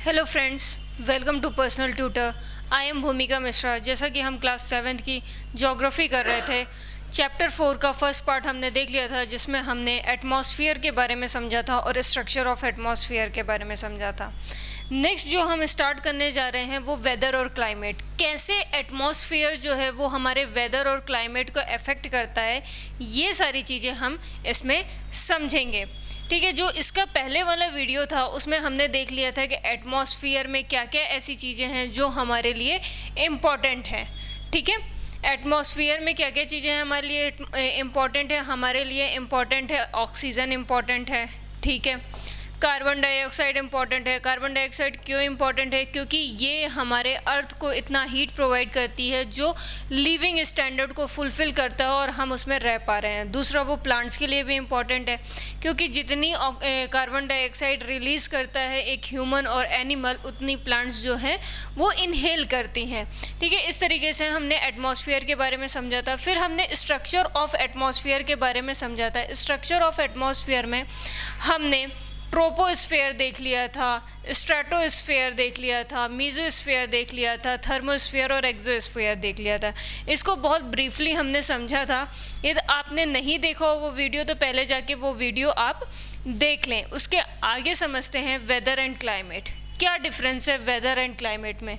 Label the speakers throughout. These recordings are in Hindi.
Speaker 1: Hello friends, welcome to personal tutor. I am Bhumika Mishra. जैसा कि हम क्लास 7 की ज्योग्राफी कर रहे थे, चैप्टर 4 का फर्स्ट पार्ट हमने देख लिया था, जिसमें हमने एटमॉस्फेयर के बारे में समझा था और स्ट्रक्चर ऑफ एटमॉस्फेयर के बारे में समझा था। नेक्स्ट जो हम स्टार्ट करने जा रहे हैं वो वेदर और क्लाइमेट। कैसे एटमॉस्फेयर जो है वो हमारे वेदर और क्लाइमेट को अफेक्ट करता है, ये सारी चीज़ें हम इसमें समझेंगे। ठीक है, जो इसका पहले वाला वीडियो था उसमें हमने देख लिया था कि एटमॉस्फेयर में क्या क्या ऐसी चीज़ें हैं जो हमारे लिए इम्पॉर्टेंट हैं। ठीक है, एटमॉस्फेयर में क्या क्या चीज़ें हैं हमारे लिए इम्पॉर्टेंट है। हमारे लिए इम्पॉर्टेंट है ऑक्सीजन इम्पॉर्टेंट है। ठीक है, कार्बन डाइऑक्साइड इम्पॉर्टेंट है। कार्बन डाइऑक्साइड क्यों इम्पॉर्टेंट है? क्योंकि ये हमारे अर्थ को इतना हीट प्रोवाइड करती है जो लिविंग स्टैंडर्ड को फुलफ़िल करता है और हम उसमें रह पा रहे हैं। दूसरा, वो प्लांट्स के लिए भी इम्पॉर्टेंट है, क्योंकि जितनी कार्बन डाइऑक्साइड रिलीज़ करता है एक ह्यूमन और एनिमल, उतनी प्लांट्स जो हैं वो इनहेल करती हैं। ठीक है, इस तरीके से हमने एटमॉस्फेयर के बारे में समझा था। फिर हमने स्ट्रक्चर ऑफ एटमॉस्फेयर के बारे में समझा था। स्ट्रक्चर ऑफ एटमॉस्फेयर में हमने ट्रोपोस्फेयर देख लिया था, स्ट्रेटोस्फेयर देख लिया था, मीजोस्फेयर देख लिया था, थर्मोस्फेयर और एक्सोस्फेयर देख लिया था। इसको बहुत ब्रीफली हमने समझा था। यदि आपने नहीं देखा हो वो वीडियो तो पहले जाके वो वीडियो आप देख लें। उसके आगे समझते हैं वेदर एंड क्लाइमेट। क्या डिफरेंस है वेदर एंड क्लाइमेट में?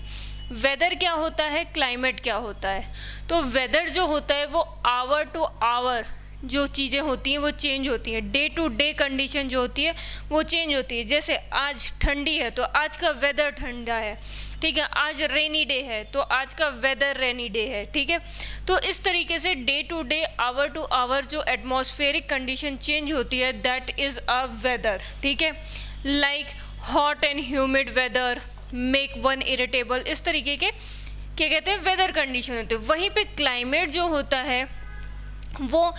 Speaker 1: वेदर क्या होता है, क्लाइमेट क्या होता है? तो वेदर जो होता है वो आवर टू आवर जो चीज़ें होती हैं वो चेंज होती हैं। डे टू डे कंडीशन जो होती है वो चेंज होती है। जैसे आज ठंडी है तो आज का वेदर ठंडा है। ठीक है, आज रेनी डे है तो आज का वेदर रेनी डे है। ठीक है, तो इस तरीके से day to day, hour to hour जो एटमॉस्फेरिक कंडीशन चेंज होती है, दैट इज़ अ वेदर। ठीक है, like hot and humid weather make one irritable, इस तरीके के क्या कहते हैं वेदर कंडीशन होते हैं। वहीं पे क्लाइमेट जो होता है वो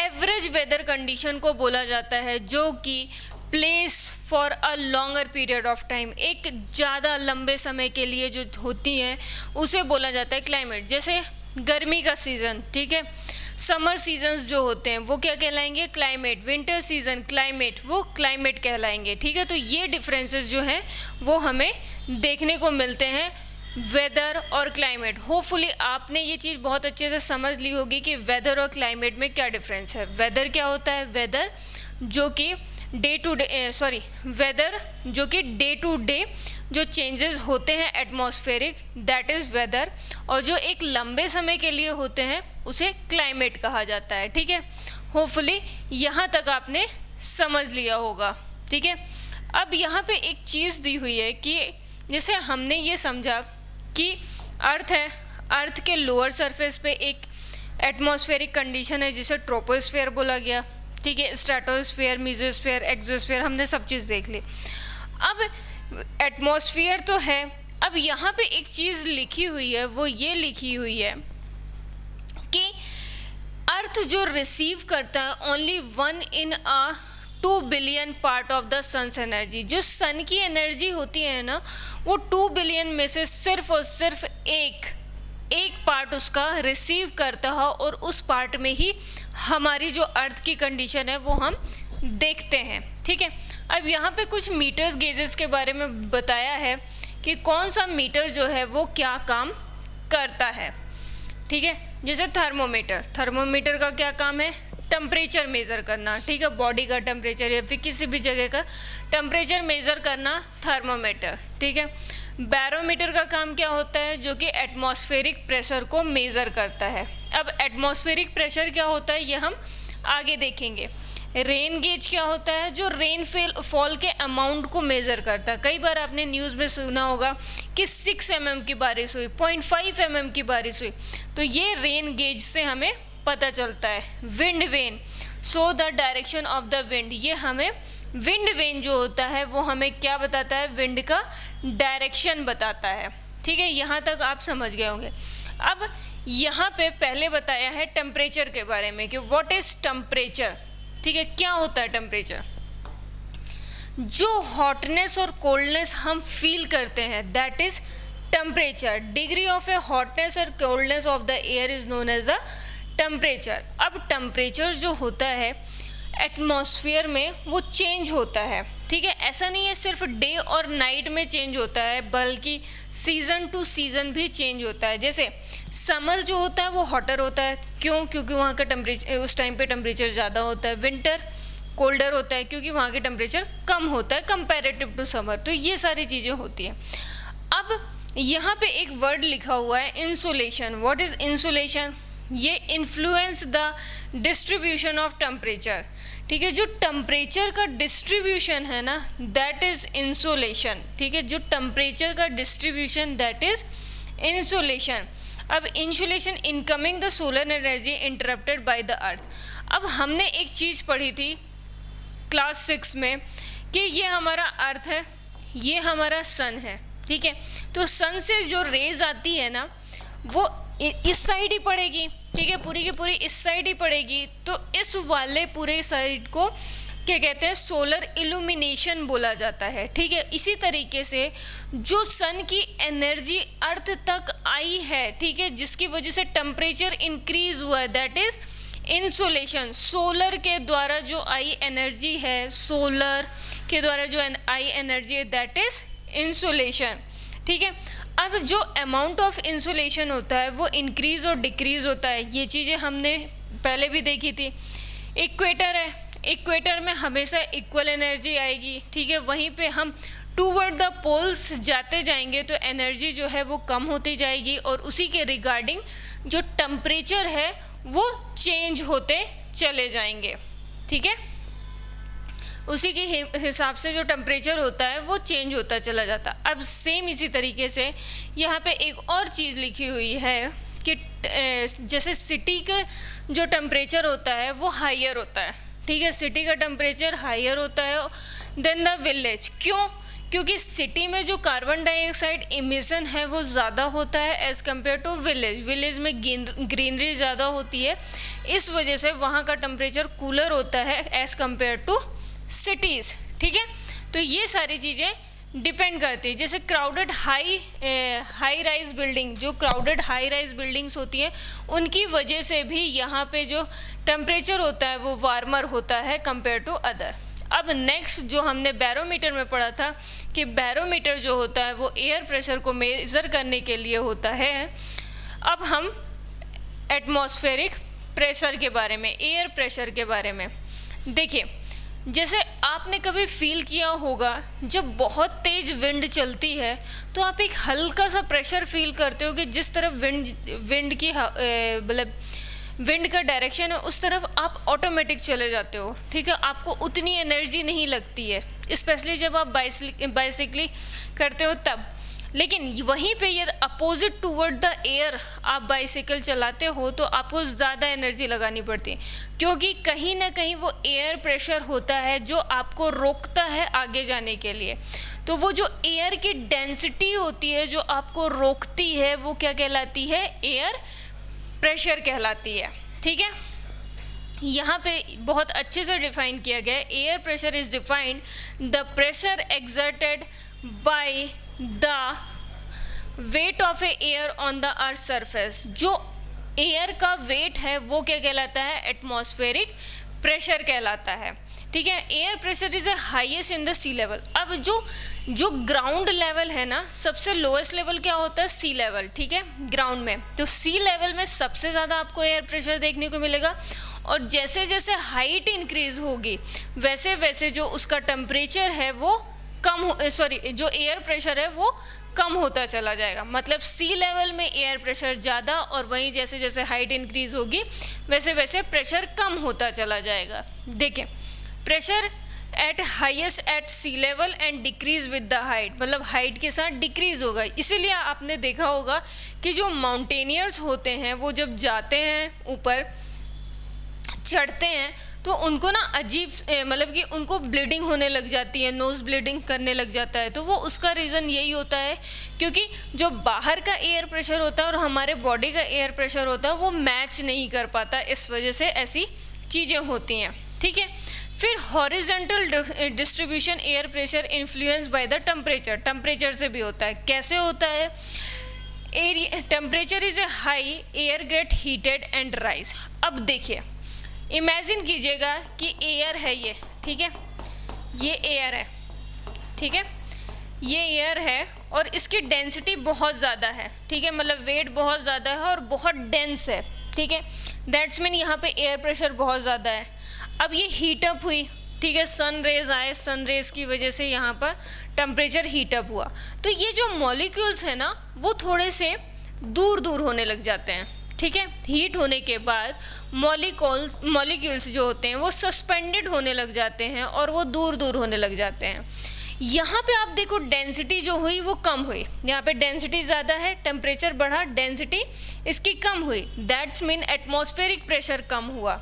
Speaker 1: एवरेज वेदर कंडीशन को बोला जाता है, जो कि place for a longer period of time, एक ज़्यादा लंबे समय के लिए जो होती हैं उसे बोला जाता है क्लाइमेट। जैसे गर्मी का सीज़न, ठीक है, समर सीजन्स जो होते हैं वो क्या कहलाएंगे? क्लाइमेट। विंटर सीजन क्लाइमेट, वो क्लाइमेट कहलाएंगे। ठीक है, तो ये डिफरेंसेस जो हैं वो हमें देखने को मिलते हैं वेदर और क्लाइमेट। होपफुली आपने ये चीज़ बहुत अच्छे से समझ ली होगी कि वेदर और क्लाइमेट में क्या डिफरेंस है। वेदर क्या होता है? वेदर जो कि डे टू डे जो चेंजेस होते हैं एटमॉस्फेरिक, दैट इज़ वेदर। और जो एक लंबे समय के लिए होते हैं उसे क्लाइमेट कहा जाता है। ठीक है, होपफुली यहाँ तक आपने समझ लिया होगा। ठीक है, अब यहाँ पे एक चीज़ दी हुई है कि जैसे हमने ये समझा कि अर्थ है, अर्थ के लोअर सरफेस पे एक एटमॉस्फेरिक कंडीशन है जिसे ट्रोपोस्फेयर बोला गया। ठीक है, स्ट्रेटोस्फेयर, मीजोस्फेयर, एक्सोस्फेयर, हमने सब चीज़ देख ली। अब एटमॉस्फेयर तो है, अब यहाँ पे एक चीज़ लिखी हुई है, वो ये लिखी हुई है कि अर्थ जो रिसीव करता है only 1 in a 2 billion part of the sun's energy. जो सन की एनर्जी होती है ना, वो 2 बिलियन में से सिर्फ और सिर्फ एक पार्ट उसका रिसीव करता है, और उस पार्ट में ही हमारी जो अर्थ की कंडीशन है वो हम देखते हैं। ठीक है, अब यहाँ पे कुछ मीटर्स गेजेस के बारे में बताया है कि कौन सा मीटर जो है वो क्या काम करता है। ठीक है, जैसे थर्मोमीटर का क्या काम है? टेम्परेचर मेज़र करना। ठीक है, बॉडी का टेम्परेचर या फिर किसी भी जगह का टेम्परेचर मेज़र करना, थर्मोमीटर। ठीक है, बैरोमीटर का काम क्या होता है? जो कि एटमॉस्फेरिक प्रेशर को मेज़र करता है। अब एटमॉस्फेरिक प्रेशर क्या होता है ये हम आगे देखेंगे। रेन गेज क्या होता है? जो रेन फॉल के अमाउंट को मेज़र करता है। कई बार आपने न्यूज़ में सुना होगा कि 6 mm की बारिश हुई, 0.5 mm की बारिश हुई, तो ये रेन गेज से हमें पता चलता है। Wind vane, so the direction of the wind, ये हमें विंड वेन जो होता है वो हमें क्या बताता है? विंड का डायरेक्शन बताता है। ठीक है, यहाँ तक आप समझ गए होंगे। अब यहाँ पे पहले बताया है टेम्परेचर के बारे में कि व्हाट इज़ टेम्परेचर। ठीक है, क्या होता है टेम्परेचर? जो हॉटनेस और कोल्डनेस हम फील करते हैं, that is temperature. Degree of a hotness और coldness of the air is known as the temperature. अब टेम्परेचर जो होता है एटमॉस्फेयर में वो चेंज होता है। ठीक है। ऐसा नहीं है सिर्फ डे और नाइट में चेंज होता है, बल्कि सीज़न टू सीज़न भी चेंज होता है। जैसे समर जो होता है वो हॉटर होता है, क्यों? क्योंकि वहाँ का टेम्परेचर, उस टाइम पे टेम्परेचर ज़्यादा होता है। विंटर कोल्डर होता है क्योंकि वहाँ के टेम्परेचर कम होता है कंपैरेटिव टू समर। तो ये सारी चीज़ें होती हैं। अब यहाँ पे एक वर्ड लिखा हुआ है इंसुलेशन। What is insulation? ये influence the distribution of temperature, ठीक है। जो टेम्परेचर का डिस्ट्रीब्यूशन है ना, दैट इज़ इंसुलेशन, ठीक है। जो टेम्परेचर का डिस्ट्रीब्यूशन, दैट इज़ इंसुलेशन। अब insolation incoming the solar energy interrupted by the earth. अब हमने एक चीज़ पढ़ी थी क्लास 6 में कि ये हमारा अर्थ है, ये हमारा सन है, ठीक है। तो सन से जो रेज आती है ना, वो इस साइड ही पड़ेगी, ठीक है, पूरी की पूरी इस साइड ही पड़ेगी। तो इस वाले पूरे साइड को क्या कहते हैं? सोलर इल्यूमिनेशन बोला जाता है, ठीक है। इसी तरीके से जो सन की एनर्जी अर्थ तक आई है, ठीक है, जिसकी वजह से टेम्परेचर इंक्रीज हुआ है, दैट इज इंसुलेशन। सोलर के द्वारा जो आई एनर्जी है, सोलर के द्वारा जो आई एनर्जी है, दैट इज इंसुलेशन, ठीक है। अब जो अमाउंट ऑफ इंसुलेशन होता है वो इंक्रीज और डिक्रीज होता है। ये चीज़ें हमने पहले भी देखी थी। इक्वेटर है, इक्वेटर में हमेशा इक्वल एनर्जी आएगी, ठीक है। वहीं पे हम टूवर्ड द पोल्स जाते जाएंगे तो एनर्जी जो है वो कम होती जाएगी, और उसी के रिगार्डिंग जो टेम्परेचर है वो चेंज होते चले जाएंगे, ठीक है। उसी के हिसाब से जो टेम्परेचर होता है वो चेंज होता चला जाता। अब सेम इसी तरीके से यहाँ पे एक और चीज़ लिखी हुई है कि जैसे सिटी का जो टेम्परेचर होता है वो हायर होता है, ठीक है। सिटी का टेम्परेचर हायर होता है देन द विलेज। क्यों? क्योंकि सिटी में जो कार्बन डाइऑक्साइड इमिशन है वो ज़्यादा होता है as compare to village. Village में ग्रीनरी ज़्यादा होती है, इस वजह से वहाँ का टेम्परेचर कूलर होता है एज़ कम्पेयर टू सिटीज़, ठीक है। तो ये सारी चीज़ें डिपेंड करती है। जैसे क्राउडेड हाई राइज बिल्डिंग, जो क्राउडेड हाई राइज बिल्डिंग्स होती हैं, उनकी वजह से भी यहाँ पे जो टेम्परेचर होता है वो वार्मर होता है कंपेयर टू अदर। अब नेक्स्ट जो हमने बैरोमीटर में पढ़ा था कि बैरोमीटर जो होता है वो एयर प्रेशर को मेज़र करने के लिए होता है। अब हम एटमॉस्फेरिक प्रेशर के बारे में, एयर प्रेशर के बारे में देखिए। जैसे आपने कभी फील किया होगा जब बहुत तेज़ विंड चलती है तो आप एक हल्का सा प्रेशर फील करते हो कि जिस तरफ विंड की मतलब विंड का डायरेक्शन है उस तरफ आप ऑटोमेटिक चले जाते हो, ठीक है। आपको उतनी एनर्जी नहीं लगती है, स्पेशली जब आप बाइसिकलिंग करते हो तब। लेकिन वहीं पे ये अपोजिट टूवर्ड द एयर आप बाइसिकल चलाते हो तो आपको ज़्यादा एनर्जी लगानी पड़ती है, क्योंकि कहीं ना कहीं वो एयर प्रेशर होता है जो आपको रोकता है आगे जाने के लिए। तो वो जो एयर की डेंसिटी होती है जो आपको रोकती है वो क्या कहलाती है? एयर प्रेशर कहलाती है, ठीक है। यहाँ पे बहुत अच्छे से डिफाइन किया गया है। Air pressure is defined the pressure exerted by the weight of a air on the earth surface. जो एयर का वेट है वो क्या कहलाता है? एटमॉस्फेरिक प्रेशर कहलाता है, ठीक है। Air pressure is a highest in the sea level. अब जो ग्राउंड लेवल है ना, सबसे लोएस्ट लेवल क्या होता है? सी लेवल, ठीक है, ग्राउंड में। तो सी लेवल में सबसे ज़्यादा आपको एयर प्रेशर देखने को मिलेगा, और जैसे जैसे हाइट इंक्रीज होगी वैसे वैसे जो उसका टेम्परेचर है वो जो एयर प्रेशर है वो कम होता चला जाएगा। मतलब सी लेवल में एयर प्रेशर ज़्यादा, और वहीं जैसे जैसे हाइट इंक्रीज होगी वैसे वैसे प्रेशर कम होता चला जाएगा। देखें, pressure at highest at sea level and decrease with the height, मतलब हाइट के साथ डिक्रीज होगा। इसीलिए आपने देखा होगा कि जो माउंटेनियर्स होते हैं वो जब जाते हैं ऊपर चढ़ते हैं तो उनको ना अजीब मतलब कि उनको ब्लीडिंग होने लग जाती है, नोज़ ब्लीडिंग करने लग जाता है। तो वो उसका रीज़न यही होता है क्योंकि जो बाहर का एयर प्रेशर होता है और हमारे बॉडी का एयर प्रेशर होता है वो मैच नहीं कर पाता, इस वजह से ऐसी चीज़ें होती हैं, ठीक है। फिर horizontal distribution air pressure influence by the temperature, temperature से भी होता है। कैसे होता है? Temperature is a high, air gate heated and rise. अब देखिए, इमेजिन कीजिएगा कि एयर है ये, ठीक है, ये एयर है, ठीक है, ये एयर है और इसकी डेंसिटी बहुत ज़्यादा है, ठीक है, मतलब वेट बहुत ज़्यादा है और बहुत डेंस है, ठीक है, दैट्स मीन यहाँ पे एयर प्रेशर बहुत ज़्यादा है। अब ये हीटअप हुई, ठीक है, सन रेज आए, सन रेज की वजह से यहाँ पर टेम्परेचर हीटअप हुआ, तो ये जो मॉलिक्यूल्स है ना वो थोड़े से दूर दूर होने लग जाते हैं, ठीक है। हीट होने के बाद मॉलिक्यूल्स जो होते हैं वो सस्पेंडेड होने लग जाते हैं और वो दूर दूर होने लग जाते हैं। यहाँ पे आप देखो डेंसिटी जो हुई वो कम हुई, यहाँ पे डेंसिटी ज़्यादा है, टेम्परेचर बढ़ा, डेंसिटी इसकी कम हुई, दैट्स मीन एटमॉस्फेरिक प्रेशर कम हुआ,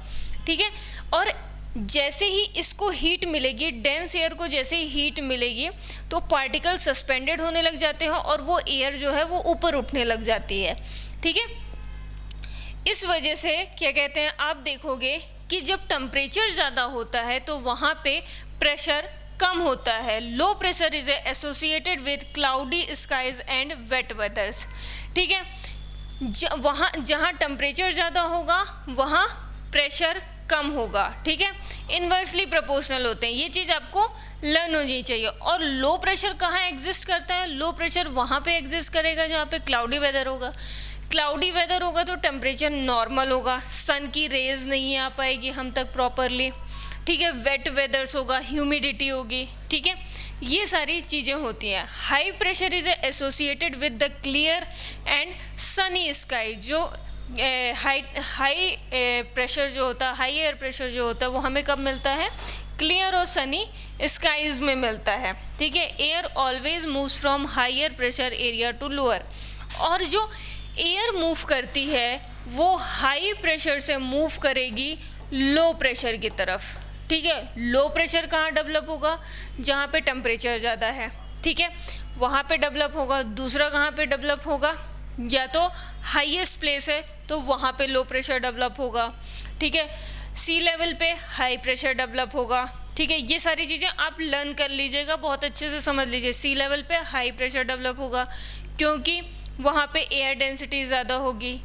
Speaker 1: ठीक है। और जैसे ही इसको हीट मिलेगी, डेंस एयर को जैसे ही हीट मिलेगी तो पार्टिकल सस्पेंडेड होने लग जाते हैं और वो एयर जो है वो ऊपर उठने लग जाती है, ठीक है। इस वजह से क्या कहते हैं, आप देखोगे कि जब टेम्परेचर ज़्यादा होता है तो वहाँ पे प्रेशर कम होता है। Low pressure is associated with cloudy skies and wet weathers, ठीक है। वहाँ जहाँ टेम्परेचर ज़्यादा होगा वहाँ प्रेशर कम होगा, ठीक है, इन्वर्सली प्रोपोर्शनल होते हैं, ये चीज़ आपको लर्न होनी चाहिए। और लो प्रेशर कहाँ एग्जिस्ट करता है, लो प्रेशर वहाँ पे एग्जिस्ट करेगा जहाँ पे क्लाउडी वेदर होगा। क्लाउडी वेदर होगा तो टेम्परेचर नॉर्मल होगा, सन की रेज नहीं आ पाएगी हम तक प्रॉपरली, ठीक है। वेट वेदर्स होगा, ह्यूमिडिटी होगी, ठीक है, ये सारी चीज़ें होती हैं। High pressure is associated with the clear and Sunny sky. जो हाई प्रेशर जो होता है, हाई एयर प्रेशर जो होता है वो हमें कब मिलता है, क्लियर और सनी स्काइज में मिलता है, ठीक है। Air always moves from higher pressure area to lower, और जो एयर मूव करती है वो हाई प्रेशर से मूव करेगी लो प्रेशर की तरफ, ठीक है। लो प्रेशर कहाँ डेवलप होगा, जहाँ पे टेम्परेचर ज़्यादा है, ठीक है, वहाँ पे डेवलप होगा। दूसरा कहाँ पे डेवलप होगा, या तो हाईएस्ट प्लेस है तो वहाँ पे लो प्रेशर डेवलप होगा, ठीक है। सी लेवल पे हाई प्रेशर डेवलप होगा, ठीक है। ये सारी चीज़ें आप लर्न कर लीजिएगा, बहुत अच्छे से समझ लीजिए। सी लेवल पे हाई प्रेशर डेवलप होगा क्योंकि वहाँ पे एयर डेंसिटी ज़्यादा होगी।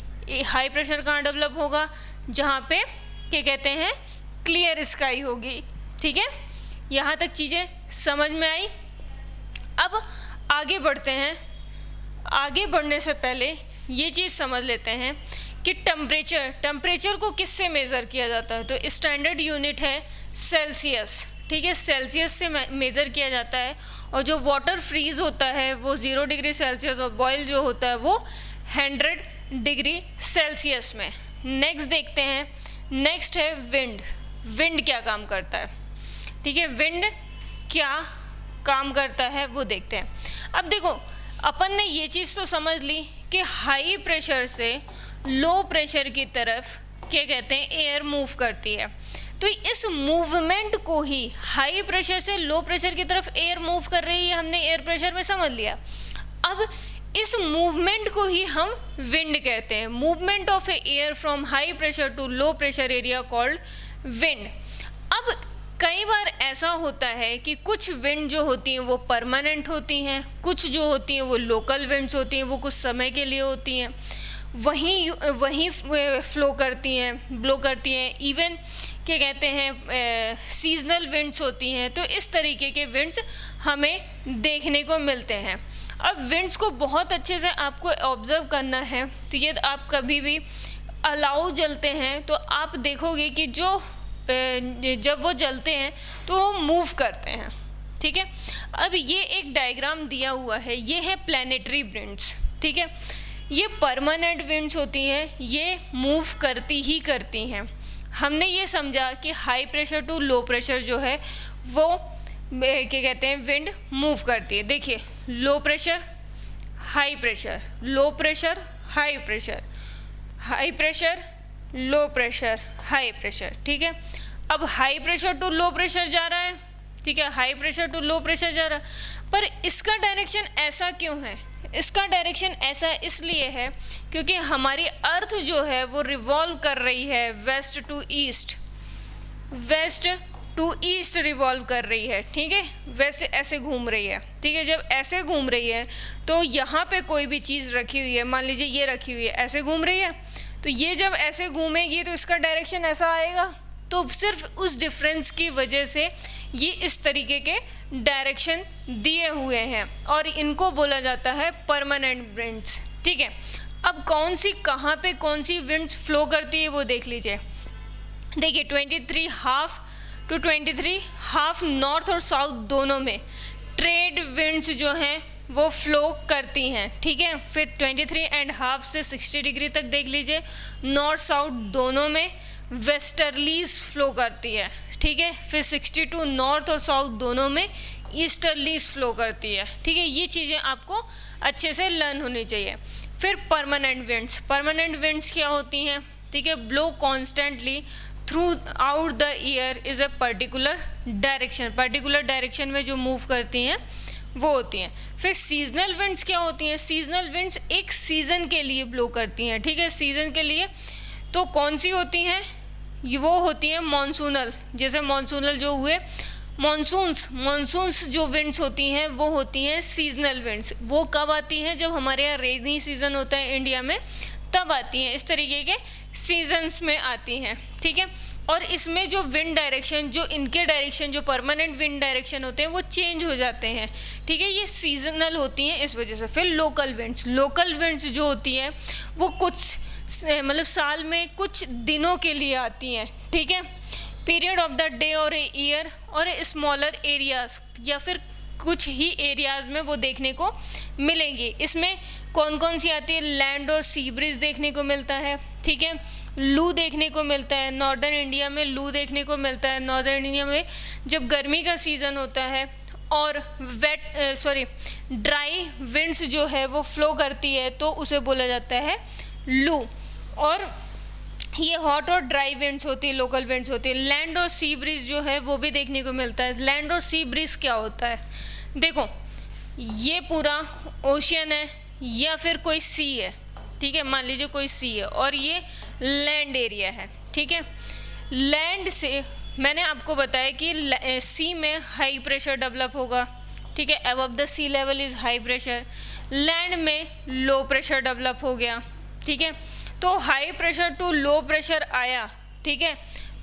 Speaker 1: हाई प्रेशर कहाँ डेवलप होगा, जहाँ पे क्या कहते हैं, क्लियर स्काई होगी, ठीक है। यहाँ तक चीज़ें समझ में आई। अब आगे बढ़ते हैं। आगे बढ़ने से पहले ये चीज़ समझ लेते हैं कि टेम्परेचर को किससे मेज़र किया जाता है, तो स्टैंडर्ड यूनिट है सेल्सियस, ठीक है, सेल्सियस से मेज़र किया जाता है। और जो वाटर फ्रीज होता है वो 0 डिग्री सेल्सियस और बॉयल जो होता है वो 100 डिग्री सेल्सियस में। नेक्स्ट देखते हैं, नेक्स्ट है विंड। विंड क्या काम करता है, ठीक है, विंड क्या काम करता है वो देखते हैं। अब देखो अपन ने ये चीज़ तो समझ ली कि हाई प्रेशर से लो प्रेशर की तरफ क्या कहते हैं, एयर मूव करती है। तो इस मूवमेंट को ही, हाई प्रेशर से लो प्रेशर की तरफ एयर मूव कर रही है, हमने एयर प्रेशर में समझ लिया। अब इस मूवमेंट को ही हम विंड कहते हैं। Movement of a air from high pressure to low pressure area called wind. अब कई बार ऐसा होता है कि कुछ विंड जो होती हैं वो परमानेंट होती हैं, कुछ जो होती हैं वो लोकल विंड्स होती हैं, वो कुछ समय के लिए होती हैं, वहीं फ्लो करती हैं, ब्लो करती हैं। इवन क्या कहते हैं, सीजनल विंड्स होती हैं। तो इस तरीके के विंड्स हमें देखने को मिलते हैं। अब विंड्स को बहुत अच्छे से आपको ऑब्जर्व करना है। तो ये आप कभी भी अलाउ जलते हैं तो आप देखोगे कि जो जब वो जलते हैं तो वो मूव करते हैं, ठीक है। अब ये एक डायग्राम दिया हुआ है, ये है प्लैनेटरी विंड्स, ठीक है। ये परमानेंट विंड्स होती हैं, ये मूव करती ही करती हैं। हमने ये समझा कि high pressure to low pressure जो है वो क्या कहते हैं, विंड मूव करती है। देखिए, low pressure, high pressure, low pressure, high pressure, high pressure, low pressure, high pressure, ठीक है। अब high pressure to low pressure जा रहा है, ठीक है, high pressure to low pressure जा रहा है। पर इसका डायरेक्शन ऐसा क्यों है, इसका डायरेक्शन ऐसा इसलिए है क्योंकि हमारी अर्थ जो है वो रिवॉल्व कर रही है west to east, west to east revolve कर रही है, ठीक है, वैसे ऐसे घूम रही है, ठीक है। जब ऐसे घूम रही है तो यहाँ पे कोई भी चीज़ रखी हुई है, मान लीजिए ये रखी हुई है, ऐसे घूम रही है, तो ये जब ऐसे घूमेगी तो इसका डायरेक्शन ऐसा आएगा। तो सिर्फ उस डिफरेंस की वजह से ये इस तरीके के डायरेक्शन दिए हुए हैं और इनको बोला जाता है परमानेंट विंड्स। ठीक है, अब कौन सी कहाँ पे कौन सी विंड्स फ्लो करती है वो देख लीजिए। देखिए 23 हाफ टू 23 हाफ नॉर्थ और साउथ दोनों में ट्रेड विंड्स जो हैं वो फ्लो करती हैं। ठीक है, फिर 23 एंड हाफ से 60 डिग्री तक देख लीजिए, नॉर्थ साउथ दोनों में वेस्टर्लीज फ्लो करती है। ठीक है, फिर 62 नॉर्थ और साउथ दोनों में ईस्टर्लीज फ्लो करती है। ठीक है, ये चीज़ें आपको अच्छे से लर्न होनी चाहिए। फिर परमानेंट विंड्स क्या होती हैं? ठीक है, blow constantly through out the year is a particular direction में जो मूव करती हैं वो होती हैं। फिर सीजनल विंड्स क्या होती हैं? सीजनल विंड्स एक सीज़न के लिए ब्लो करती हैं। ठीक है, सीज़न के लिए तो कौन सी होती हैं? वो होती हैं मॉनसूनल, जैसे मॉनसूनल जो हुए मॉनसून्स जो विंड्स होती हैं वो होती हैं सीजनल विंड्स। वो कब आती हैं? जब हमारे यहाँ रेनी सीज़न होता है इंडिया में, तब आती हैं। इस तरीके के सीजन्स में आती हैं। ठीक है, और इसमें जो विंड डायरेक्शन, जो इनके डायरेक्शन, जो परमानेंट विंड डायरेक्शन होते हैं वो चेंज हो जाते हैं। ठीक है, ये सीजनल होती हैं इस वजह से। फिर लोकल विंड्स जो होती हैं वो कुछ मतलब साल में कुछ दिनों के लिए आती हैं। ठीक है, पीरियड ऑफ द डे और ए ईयर और स्मॉलर एरियाज, या फिर कुछ ही एरियाज में वो देखने को मिलेंगी। इसमें कौन कौन सी आती है? लैंड और सी ब्रीज देखने को मिलता है। ठीक है, लू देखने को मिलता है, नॉर्दर्न इंडिया में लू देखने को मिलता है। नॉर्दर्न इंडिया में जब गर्मी का सीज़न होता है और ड्राई विंड्स जो है वो फ्लो करती है तो उसे बोला जाता है लू। और ये हॉट और ड्राई विंड्स होती है, लोकल विंड्स होती है। लैंड और सी ब्रीज जो है वो भी देखने को मिलता है। लैंड और सी ब्रीज क्या होता है? देखो, ये पूरा ओशियन है या फिर कोई सी है। ठीक है, मान लीजिए कोई सी है और ये लैंड एरिया है। ठीक है, लैंड से मैंने आपको बताया कि सी में हाई प्रेशर डेवलप होगा। ठीक है, above the sea level is high pressure. Land में लो प्रेशर डेवलप हो गया। ठीक है, तो high pressure to low pressure आया। ठीक है,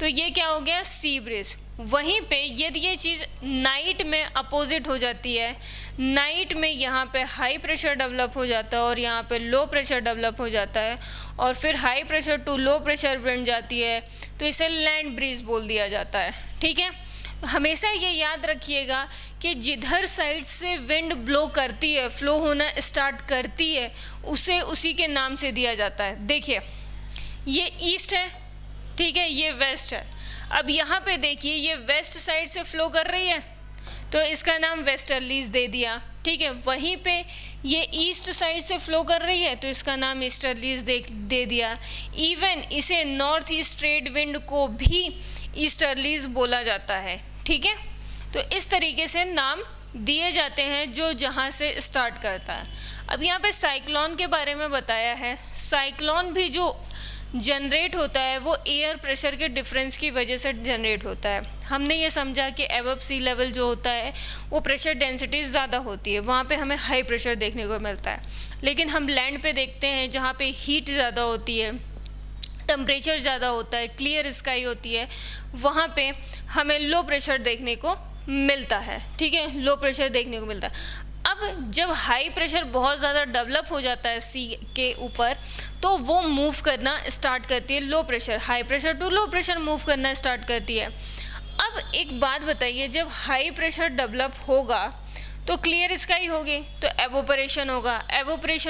Speaker 1: तो ये क्या हो गया? Sea breeze. वहीं पे यदि ये चीज़ नाइट में अपोजिट हो जाती है, नाइट में यहाँ पे हाई प्रेशर डेवलप हो जाता है और यहाँ पे लो प्रेशर डेवलप हो जाता है और फिर high pressure to low pressure बन जाती है, तो इसे लैंड ब्रीज बोल दिया जाता है। ठीक है, हमेशा ये याद रखिएगा कि जिधर साइड से विंड ब्लो करती है, फ्लो होना स्टार्ट करती है, उसे उसी के नाम से दिया जाता है। देखिए, ये ईस्ट है। ठीक है, ये वेस्ट है। अब यहाँ पे देखिए, ये वेस्ट साइड से फ्लो कर रही है तो इसका नाम वेस्टर्लीज दे दिया। ठीक है, वहीं पे ये ईस्ट साइड से फ्लो कर रही है तो इसका नाम ईस्टर्लीज दे दिया। इवन इसे नॉर्थ ईस्ट ट्रेड विंड को भी ईस्टर्लीज बोला जाता है। ठीक है, तो इस तरीके से नाम दिए जाते हैं जो जहाँ से स्टार्ट करता है। अब यहाँ पे साइक्लोन के बारे में बताया है। साइक्लोन भी जो जनरेट होता है वो एयर प्रेशर के डिफरेंस की वजह से जनरेट होता है। हमने ये समझा कि अबव सी लेवल जो होता है वो प्रेशर डेंसिटी ज़्यादा होती है, वहाँ पे हमें हाई प्रेशर देखने को मिलता है। लेकिन हम लैंड पे देखते हैं जहाँ पे हीट ज़्यादा होती है, टेम्परेचर ज़्यादा होता है, क्लियर स्काई होती है, वहाँ पे हमें लो प्रेशर देखने को मिलता है। ठीक है, लो प्रेशर देखने को मिलता है। अब जब हाई प्रेशर बहुत ज़्यादा डेवलप हो जाता है सी के ऊपर तो वो मूव करना स्टार्ट करती है low pressure, high pressure to low pressure move करना स्टार्ट करती है। अब एक बात बताइए, जब हाई प्रेशर डेवलप होगा तो क्लियर स्काई होगी तो एवोपरेशन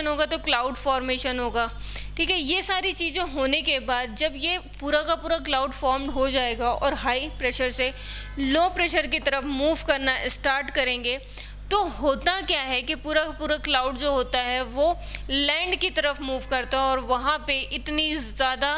Speaker 1: होगा तो क्लाउड फॉर्मेशन होगा। ठीक है, ये सारी चीज़ें होने के बाद जब ये पूरा का पूरा क्लाउड फॉर्म्ड हो जाएगा और हाई प्रेशर से लो प्रेशर की तरफ मूव करना स्टार्ट करेंगे तो होता क्या है कि पूरा पूरा क्लाउड जो होता है वो लैंड की तरफ मूव करता है और वहाँ पे इतनी ज़्यादा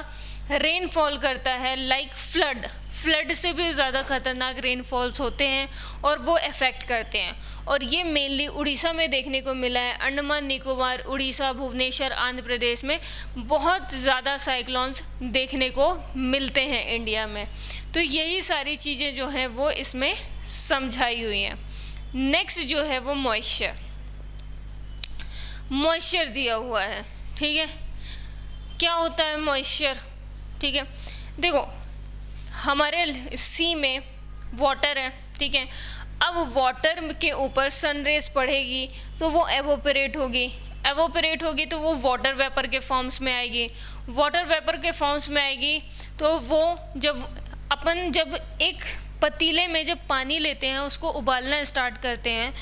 Speaker 1: रेनफॉल करता है, लाइक फ्लड से भी ज़्यादा खतरनाक रेनफॉल्स होते हैं और वो इफ़ेक्ट करते हैं। और ये मेनली उड़ीसा में देखने को मिला है। अंडमान निकोबार, उड़ीसा, भुवनेश्वर, आंध्र प्रदेश में बहुत ज़्यादा साइक्लोन्स देखने को मिलते हैं इंडिया में। तो यही सारी चीज़ें जो हैं वो इसमें समझाई हुई हैं। नेक्स्ट जो है वो मॉइस्चर दिया हुआ है। ठीक है, क्या होता है मॉइस्चर? ठीक है, देखो हमारे सी में वाटर है। ठीक है, अब वाटर के ऊपर सन रेज पड़ेगी तो वो एवोपरेट होगी तो वो वाटर वेपर के फॉर्म्स में आएगी। वाटर वेपर के फॉर्म्स में आएगी तो वो जब एक पतीले में जब पानी लेते हैं, उसको उबालना स्टार्ट करते हैं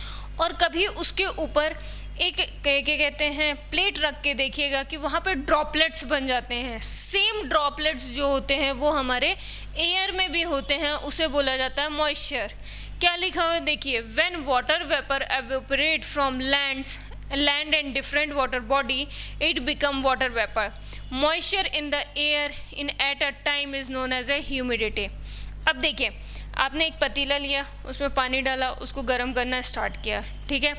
Speaker 1: और कभी उसके ऊपर एक क्या कहते हैं प्लेट रख के देखिएगा कि वहाँ पे ड्रॉपलेट्स बन जाते हैं। सेम ड्रॉपलेट्स जो होते हैं वो हमारे एयर में भी होते हैं, उसे बोला जाता है मॉइस्चर। क्या लिखा हुआ है देखिए, when water vapour evaporate from land and different water body it become water vapour. Moisture in the air in at a time is known as a humidity. अब देखिए, आपने एक पतीला लिया, उसमें पानी डाला, उसको गर्म करना स्टार्ट किया, ठीक है।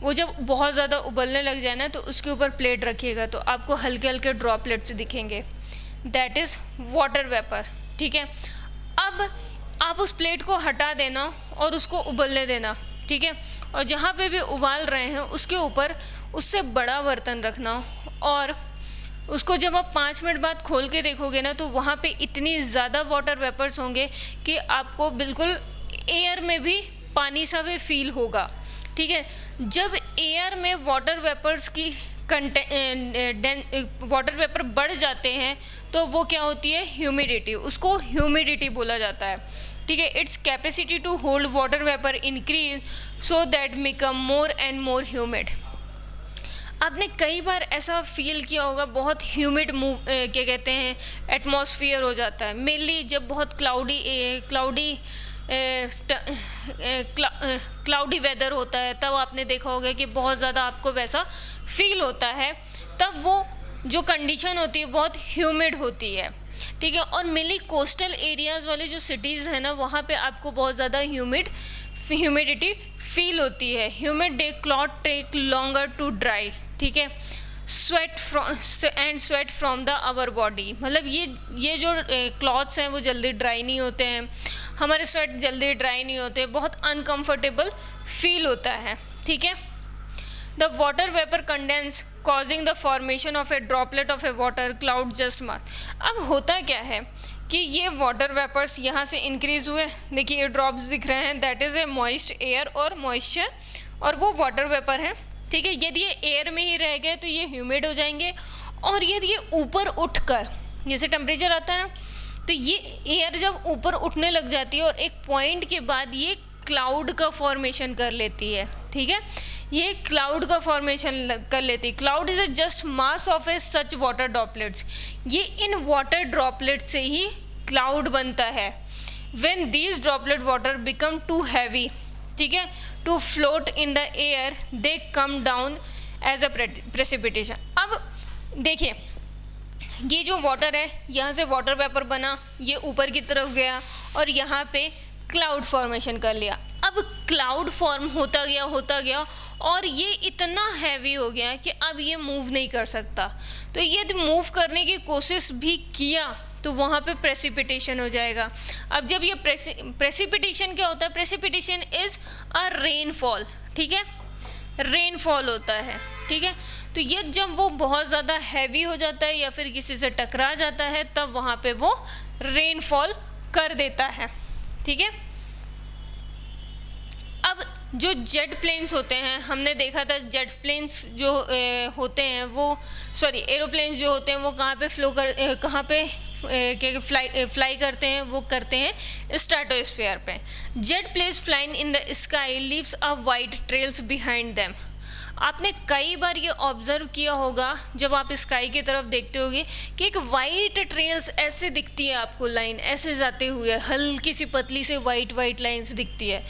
Speaker 1: वो जब बहुत ज़्यादा उबलने लग जाए ना तो उसके ऊपर प्लेट रखिएगा तो आपको हल्के हल्के ड्रॉपलेट्स दिखेंगे, दैट इज़ वाटर वेपर, ठीक है। अब आप उस प्लेट को हटा देना और उसको उबलने देना, ठीक है। और जहाँ पे भी उबाल रहे हैं उसके ऊपर उससे बड़ा बर्तन रखना और उसको जब आप 5 मिनट बाद खोल के देखोगे ना तो वहाँ पे इतनी ज़्यादा वाटर वेपर्स होंगे कि आपको बिल्कुल एयर में भी पानी सा भी फील होगा, ठीक है। जब एयर में वाटर वेपर्स की वाटर वेपर बढ़ जाते हैं तो वो क्या होती है, ह्यूमिडिटी, उसको ह्यूमिडिटी बोला जाता है, ठीक है। Its capacity to hold water vapour increase so that become more and more humid. आपने कई बार ऐसा फील किया होगा, बहुत ह्यूमिड क्या कहते हैं एटमॉस्फेयर हो जाता है, मेनली जब बहुत क्लाउडी वेदर होता है, तब आपने देखा होगा कि बहुत ज़्यादा आपको वैसा फील होता है। तब वो जो कंडीशन होती है बहुत ह्यूमिड होती है, ठीक है। और मेनली कोस्टल एरियाज़ वाले जो सिटीज़ हैं ना, वहाँ पे आपको बहुत ज़्यादा ह्यूमिडिटी फील होती है। Humid day cloth take longer to dry, ठीक है। Sweat from the our body, मतलब ये जो क्लॉथ्स हैं वो जल्दी ड्राई नहीं होते हैं, हमारे स्वेट जल्दी ड्राई नहीं होते, बहुत अनकंफर्टेबल फील होता है, ठीक है। The water vapour condense causing the formation of a droplet of a water cloud just mass. अब होता क्या है कि ये वाटर वेपर्स यहाँ से इंक्रीज हुए, देखिए ये ड्रॉप्स दिख रहे हैं, that is a moist air और मॉइस्चर, और वो वाटर वेपर है, ठीक है। यदि ये एयर में ही रह गए तो ये ह्यूमिड हो जाएंगे, और यदि ये ऊपर उठकर, जैसे टेम्परेचर आता है ना, तो ये एयर जब ऊपर उठने लग जाती है और एक पॉइंट के बाद ये क्लाउड का फॉर्मेशन कर लेती है, ठीक है। ये क्लाउड का फॉर्मेशन कर लेती है। Cloud is a just mass of a such water droplets. ये इन वाटर ड्रॉपलेट से ही क्लाउड बनता है। When these droplet water become too heavy, ठीक है, to float in the air, they come down as a precipitation. अब देखिए, ये जो वाटर है, यहाँ से वाटर वेपर बना, ये ऊपर की तरफ गया और यहाँ पे क्लाउड फॉर्मेशन कर लिया। अब क्लाउड फॉर्म होता गया और ये इतना हैवी हो गया कि अब ये मूव नहीं कर सकता। तो यदि मूव करने की कोशिश भी किया तो वहाँ पे प्रेसिपिटेशन हो जाएगा। अब जब ये प्रेसिपिटेशन क्या होता है, प्रेसिपिटेशन इज़ अ रेनफॉल, ठीक है, रेनफॉल होता है, ठीक है। तो ये जब वो बहुत ज़्यादा हैवी हो जाता है या फिर किसी से टकरा जाता है तब वहाँ पे वो रेनफॉल कर देता है, ठीक है। अब जो जेट प्लेन्स होते हैं, हमने देखा था जेट प्लेन्स जो होते हैं वो एरोप्लेन्स जो होते हैं वो कहाँ पे फ्लाई करते हैं, वो करते हैं स्ट्रेटोस्फीयर पे। Jet planes flying in the sky leaves a white trails behind them. आपने कई बार ये ऑब्जर्व किया होगा जब आप स्काई की तरफ देखते होगे कि एक वाइट ट्रेल्स ऐसे दिखती है आपको, लाइन ऐसे जाते हुए, हल्की सी पतली से वाइट लाइन्स दिखती है।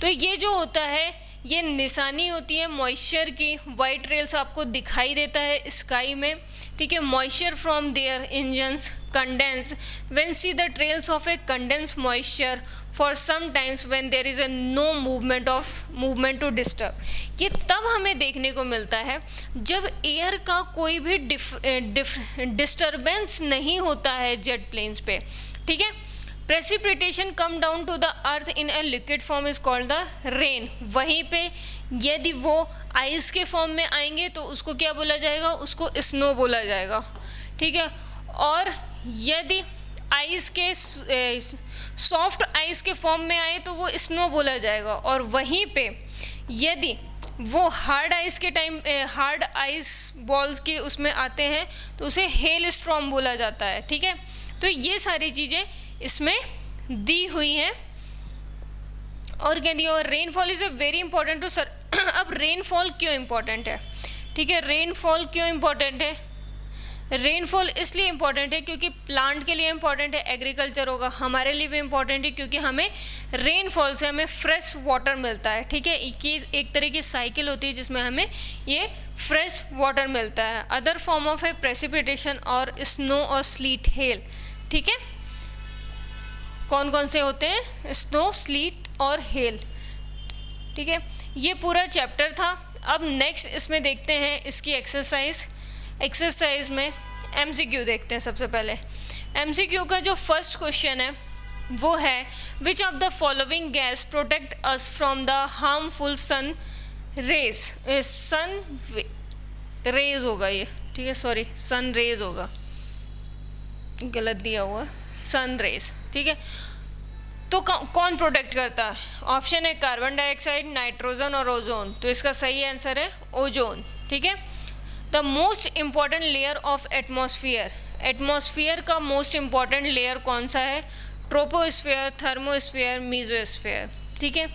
Speaker 1: तो ये जो होता है ये निशानी होती है मॉइस्चर की। वाइट ट्रेल्स आपको दिखाई देता है स्काई में, ठीक है। Moisture from their engines condense when see the trails of a condense moisture for some times when there is a no movement to disturb. ये तब हमें देखने को मिलता है जब एयर का कोई भी डिस्टर्बेंस नहीं होता है जेट प्लेन्स पे, ठीक है। Precipitation come down to the earth in a liquid form is called the rain. वहीं पे यदि वो आइस के फॉर्म में आएंगे तो उसको क्या बोला जाएगा, उसको स्नो बोला जाएगा, ठीक है। और यदि आइस के सॉफ्ट आइस के फॉर्म में आए तो वो स्नो बोला जाएगा, और वहीं पे यदि वो हार्ड आइस के टाइम हार्ड आइस बॉल्स के उसमें आते हैं तो उसे हेल स्टॉर्म बोला जाता है। ठीक है, तो ये सारी चीज़ें इसमें दी हुई हैं। और कह दिया, और rainfall is a very important to sir. अब रेनफॉल क्यों इम्पॉर्टेंट है? ठीक है, रेनफॉल क्यों इम्पॉर्टेंट है? रेनफॉल इसलिए इम्पॉर्टेंट है क्योंकि प्लांट के लिए इम्पॉर्टेंट है, एग्रीकल्चर होगा, हमारे लिए भी इम्पॉर्टेंट है क्योंकि हमें रेनफॉल से हमें फ्रेश वाटर मिलता है। ठीक है, एक तरह की साइकिल होती है जिसमें हमें ये फ्रेश वाटर मिलता है। अदर फॉर्म ऑफ है प्रेसिपिटेशन और स्नो और स्लीट हेल। ठीक है, कौन कौन से होते हैं? स्नो, स्लीट और हेल। ठीक है, ये पूरा चैप्टर था। अब नेक्स्ट इसमें देखते हैं इसकी एक्सरसाइज में MCQ देखते हैं। सबसे पहले MCQ का जो फर्स्ट क्वेश्चन है वो है, which of the following gas protect us from the harmful sun rays. Sun rays होगा ये, ठीक है, सॉरी सन रेज होगा, गलत दिया हुआ, सन रेज। ठीक है, तो कौन प्रोटेक्ट करता है? ऑप्शन है कार्बन डाइऑक्साइड, नाइट्रोजन और ओजोन। तो इसका सही आंसर है ओजोन। ठीक है, the most important layer of atmosphere. Atmosphere का मोस्ट इम्पॉर्टेंट लेयर कौन सा है? Troposphere, thermosphere, mesosphere. ठीक है,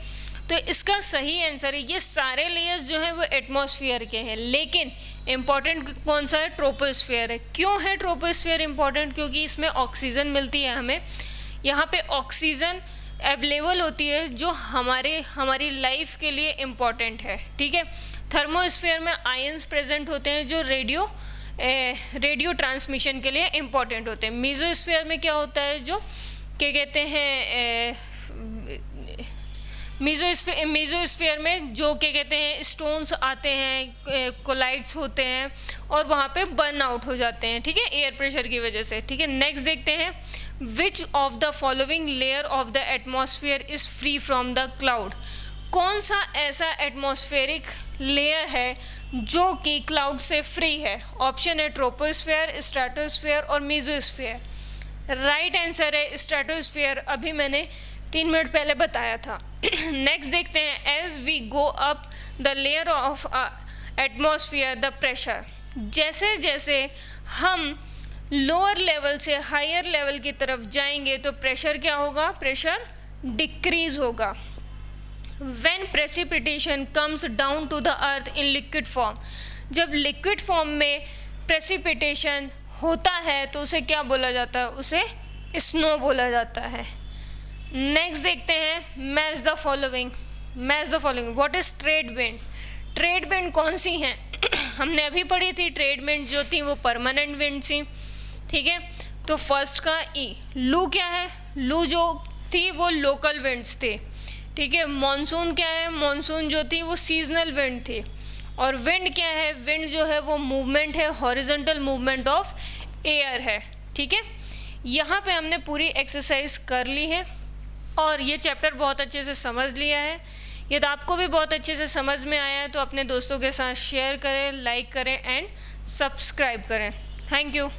Speaker 1: तो इसका सही आंसर है, ये सारे लेयर्स जो हैं वो एटमॉस्फेयर के हैं, लेकिन इम्पॉर्टेंट कौन सा है? ट्रोपोस्फेयर है। क्यों है ट्रोपोस्फेयर इम्पॉर्टेंट? क्योंकि इसमें ऑक्सीजन मिलती है हमें, यहाँ पे ऑक्सीजन अवेलेबल होती है जो हमारी लाइफ के लिए इम्पॉर्टेंट है। ठीक है, थर्मोस्फेयर में आयंस प्रेजेंट होते हैं जो रेडियो ट्रांसमिशन के लिए इम्पॉर्टेंट होते हैं। मीजोस्फेयर में क्या होता है? जो क्या कहते हैं, मीजोस्फेयर में जो क्या कहते हैं, स्टोन्स आते हैं, कोलाइड्स होते हैं और वहाँ पे बर्न आउट हो जाते हैं। ठीक है, एयर प्रेशर की वजह से। ठीक है, नेक्स्ट देखते हैं, विच of the following layer of the atmosphere is free from the cloud. कौन सा ऐसा एटमॉस्फेरिक लेयर है जो कि क्लाउड से फ्री है? ऑप्शन है ट्रोपोस्फेयर, स्ट्रेटोस्फेयर और मीजोस्फेयर। राइट आंसर है स्ट्रेटोस्फेयर, अभी मैंने 3 मिनट पहले बताया था। नेक्स्ट देखते हैं, as we go up the layer of atmosphere the pressure. जैसे जैसे हम लोअर लेवल से हायर लेवल की तरफ जाएंगे तो प्रेशर क्या होगा? प्रेशर डिक्रीज होगा। When precipitation comes down to the earth in liquid form, जब लिक्विड फॉर्म में प्रेसिपिटेशन होता है तो उसे क्या बोला जाता है? उसे स्नो बोला जाता है। नेक्स्ट देखते हैं, match the following. What is trade wind? Trade wind कौन सी हैं? हमने अभी पढ़ी थी, ट्रेड विंड जो थी वो परमानेंट विंड थी। ठीक है, तो फर्स्ट का ई। लू क्या है? लू जो थी वो लोकल विंड्स थे। ठीक है, मॉनसून क्या है? मॉनसून जो थी वो सीजनल विंड थी। और विंड क्या है? विंड जो है वो मूवमेंट है, हॉरिजॉन्टल मूवमेंट ऑफ एयर है। ठीक है, यहाँ पे हमने पूरी एक्सरसाइज कर ली है और ये चैप्टर बहुत अच्छे से समझ लिया है। यदि आपको भी बहुत अच्छे से समझ में आया है तो अपने दोस्तों के साथ शेयर करें, लाइक करें एंड सब्सक्राइब करें। Thank you.